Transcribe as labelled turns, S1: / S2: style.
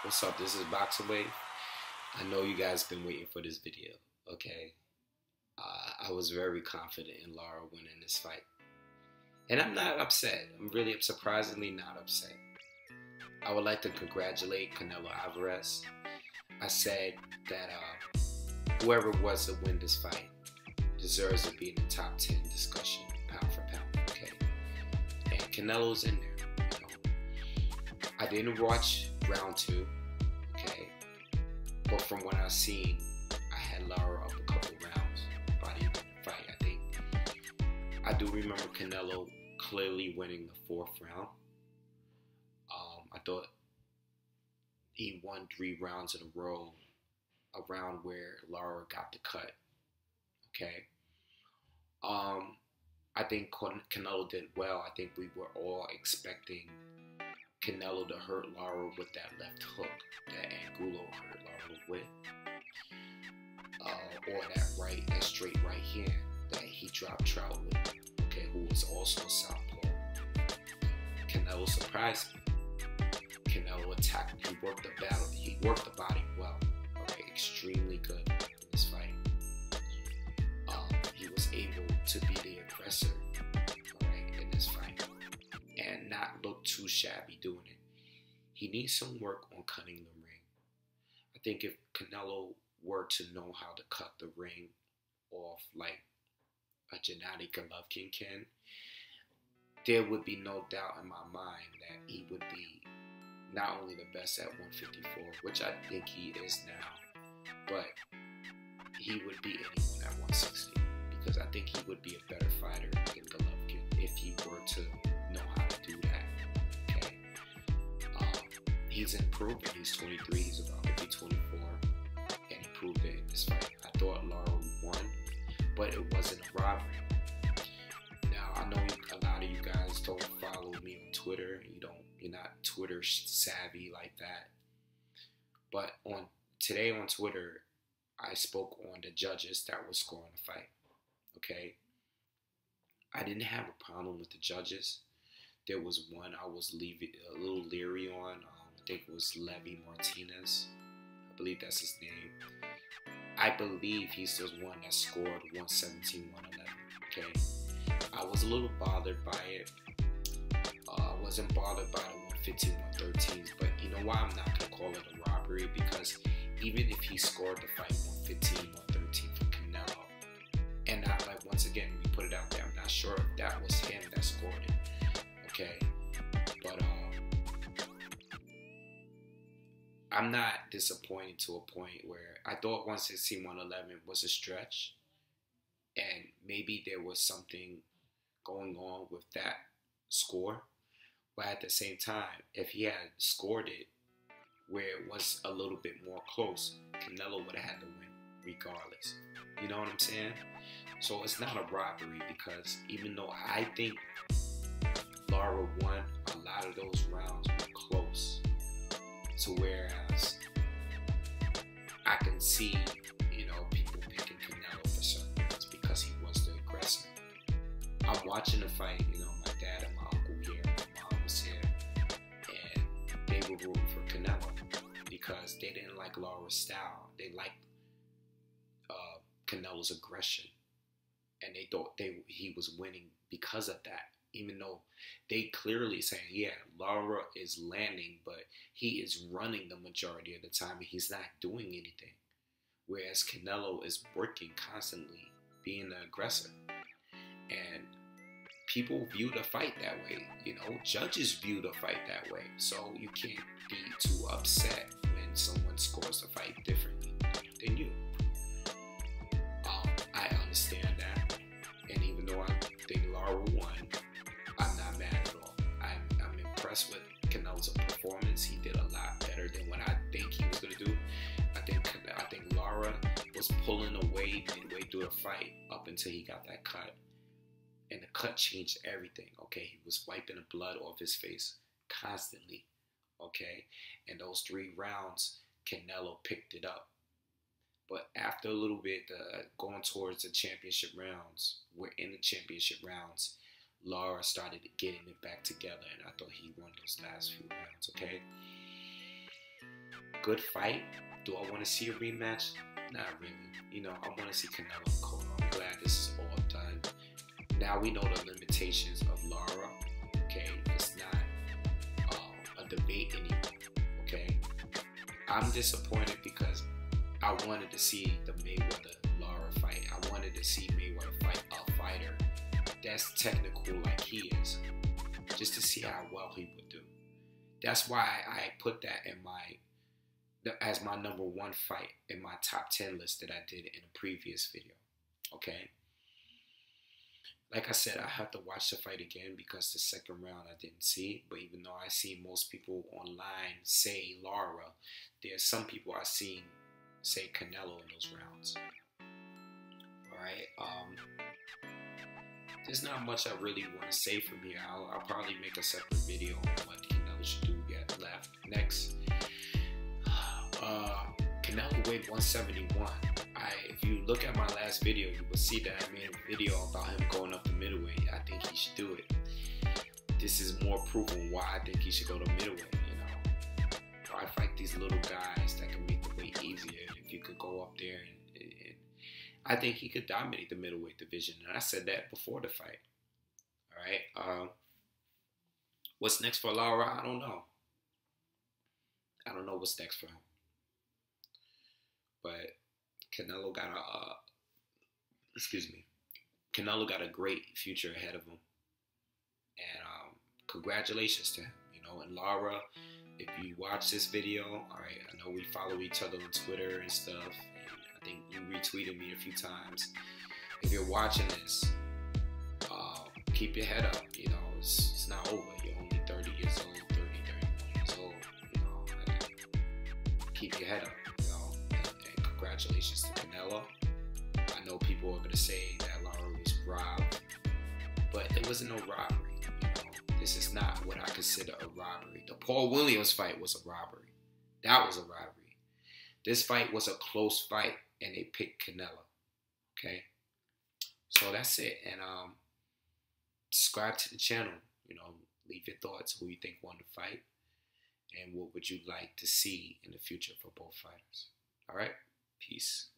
S1: What's up? This is BoxingWave. I know you guys been waiting for this video, okay? I was very confident in Lara winning this fight. And I'm not upset. I'm really surprisingly not upset. I would like to congratulate Canelo Alvarez. I said that whoever was to win this fight deserves to be in the top 10 discussion, pound for pound, okay? And Canelo's in there, you know. I didn't watch round 2, okay? But from what I've seen, I had Lara up a couple rounds by the end of the fight, I think. I do remember Canelo clearly winning the 4th round. I thought he won 3 rounds in a row, a round where Lara got the cut, okay? I think Canelo did well. I think we were all expecting Canelo to hurt Lara with that left hook that Angulo hurt Lara with, or that straight right hand that he dropped Trout with, okay, who was also southpaw. Canelo surprised me. Canelo attacked. He worked the battle. He worked the body well. Okay, extremely good in this fight. He was able to be the aggressor, alright, in this fight, and not look too shabby doing it. He needs some work on cutting the ring. I think if Canelo were to know how to cut the ring off like a Gennady Golovkin can, there would be no doubt in my mind that he would be not only the best at 154, which I think he is now, but he would beat anyone at 160, because I think he would be a better fighter than Golovkin if he were to know how to do that, okay? He's improving. He's 23, he's about to be 24, and he proved it in this fight. I thought Lara won, but it wasn't a robbery. Now, I know a lot of you guys don't follow me on Twitter. You're not Twitter savvy like that. But today on Twitter, I spoke on the judges that were scoring the fight. Okay? I didn't have a problem with the judges. There was one I was a little leery on. I think it was Levy Martinez. I believe that's his name. I believe he's the one that scored 117, 111. Okay? I was a little bothered by it. I wasn't bothered by the 115, 113s, but you know why I'm not going to call it a robbery? Because even if he scored the fight 115, 113 for Canelo, and not like, once again, we put it out there, I'm not sure if that was him that scored it, okay? But I'm not disappointed to a point where I thought 116, 111 was a stretch, and maybe there was something going on with that score. But at the same time, if he had scored it where it was a little bit more close, Canelo would have had to win regardless. You know what I'm saying? So it's not a robbery, because even though I think Lara won, a lot of those rounds were close. So whereas I can see, people picking Canelo for certain reasons because he was the aggressor. I'm watching the fight, my dad and my uncle here, my mom was here, and they were rooting for Canelo because they didn't like Lara's style. They liked Canelo's aggression, and they thought he was winning because of that. Even though they clearly saying, yeah, Lara is landing, but he is running the majority of the time, and he's not doing anything. Whereas Canelo is working constantly, being the aggressor. And people view the fight that way. Judges view the fight that way. So you can't be too upset when someone scores the fight differently than you. I understand that. And even though I think Lara won, I'm not mad at all. I'm impressed with Canelo's performance. He did a lot better than what I think he was going to do. I think Lara was pulling away midway through the fight up until he got that cut. And the cut changed everything, okay? He was wiping the blood off his face constantly, okay? And those 3 rounds, Canelo picked it up. But after a little bit, going towards the championship rounds, we're in the championship rounds, Lara started getting it back together, and I thought he won those last few rounds, okay? good fight. Do I want to see a rematch? Not really. You know, I want to see Canelo and Cotto. I'm glad this is all done. Now we know the limitations of Lara. Okay, it's not a debate anymore. Okay, I'm disappointed because I wanted to see the Mayweather-Lara fight. I wanted to see Mayweather fight a fighter that's technical like he is, just to see how well he would do. That's why I put that in as my number 1 fight in my top 10 list that I did in a previous video. Okay. Like I said, I have to watch the fight again because the second round I didn't see. But even though I see most people online say Lara, there's some people I seen say Canelo in those rounds. Alright, there's not much I really want to say from here. I'll probably make a separate video on what Canelo should do left. Next, Canelo weighed 171. If you look at my last video, you will see that I made a video about him going up to middleweight. I think he should do it. This is more proof on why I think he should go to middleweight. You know, I fight these little guys that can make the weight easier. If you could go up there and I think he could dominate the middleweight division. And I said that before the fight. All right. What's next for Lara? I don't know. I don't know what's next for him. But Canelo got Canelo got a great future ahead of him. And congratulations to him. You know, and Lara, if you watch this video, all right, I know we follow each other on Twitter and stuff. I think you retweeted me a few times. If you're watching this, keep your head up. You know, it's not over. You're only 30 years old, 31 years old. You know, keep your head up. You know, and congratulations to Canelo. I know people are gonna say that Lara was robbed, but there wasn't no robbery. You know, this is not what I consider a robbery. The Paul Williams fight was a robbery. That was a robbery. This fight was a close fight, and they picked Canelo. Okay, so that's it. And subscribe to the channel. You know, leave your thoughts. Who you think won the fight, and what would you like to see in the future for both fighters? All right, peace.